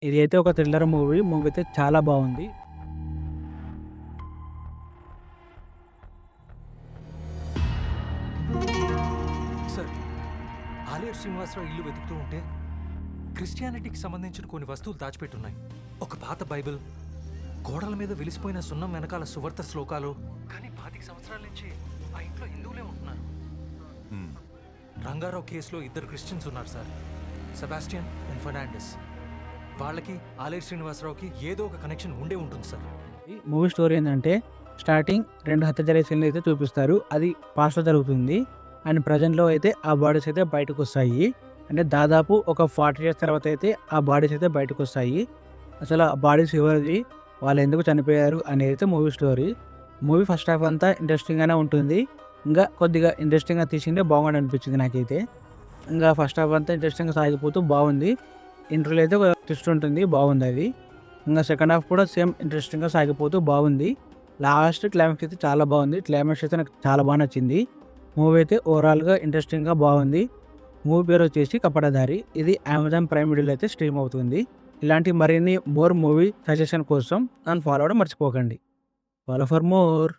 ఇదైతే ఒక thriller movie. Movie అయితే చాలా బాగుంది. సార్, ఆలేరు శ్రీనివాసరావు ఇల్లు వెతుకుతూ ఉంటే క్రిస్టియానిటీకి సంబంధించిన కొన్ని వస్తువులు దాచిపెట్టున్నాయి. ఒక పాత బైబిల్, గోడల మీద వెలిసిపోయిన సున్నం వెనకాల సువార్త శ్లోకాలు. కానీ 25 సంవత్సరాల నుంచి ఆ ఇంట్లో హిందువులే ఉంటున్నారు. రంగారావు కేసులో 2 క్రిస్టియన్స్ ఉన్నారు సార్, సెబాస్టియన్ అండ్ ఫెర్నాండెస్. వాళ్ళకి ఆలేరు శ్రీనివాసరావుకి ఏదో ఒక కనెక్షన్ ఉండే ఉంటుంది సార్. ఈ మూవీ స్టోరీ ఏంటంటే స్టార్టింగ్ 2 హత్య జరిగే సీన్లు అయితే చూపిస్తారు. అది పాస్ట్లో జరుగుతుంది. అండ్ ప్రజెంట్లో అయితే ఆ బాడీస్ అయితే బయటకు వస్తాయి. అంటే దాదాపు ఒక 40 ఇయర్స్ తర్వాత అయితే ఆ బాడీస్ అయితే బయటకు వస్తాయి. అసలు ఆ బాడీస్ ఎవరిది, వాళ్ళు ఎందుకు చనిపోయారు అనేది అయితే movie story. Movie first half అంతా ఇంట్రెస్టింగ్గానే ఉంటుంది. ఇంకా కొద్దిగా ఇంట్రెస్టింగ్గా తీసిందే బాగుండి అనిపించింది నాకైతే. ఇంకా ఫస్ట్ హాఫ్ అంతా ఇంట్రెస్టింగ్గా సాగిపోతూ బాగుంది. ఇంటర్వ్యూలో అయితే ఒక ట్విస్ట్ ఉంటుంది, బాగుంది అది. ఇంకా సెకండ్ హాఫ్ కూడా సేమ్ ఇంట్రెస్టింగ్గా సాగిపోతూ బాగుంది. లాస్ట్ క్లైమాక్స్ అయితే చాలా బాగుంది. క్లైమాక్స్ అయితే నాకు చాలా బాగా నచ్చింది. మూవీ అయితే ఓవరాల్గా ఇంట్రెస్టింగ్గా బాగుంది. మూవీ పేరు వచ్చేసి కపటదారి. ఇది అమెజాన్ ప్రైమ్ వీడియోలో అయితే స్ట్రీమ్ అవుతుంది. ఇలాంటి మరిన్ని మూవీ సజెషన్ కోసం నన్ను ఫాలో అవ్వడం మర్చిపోకండి. Follow for more.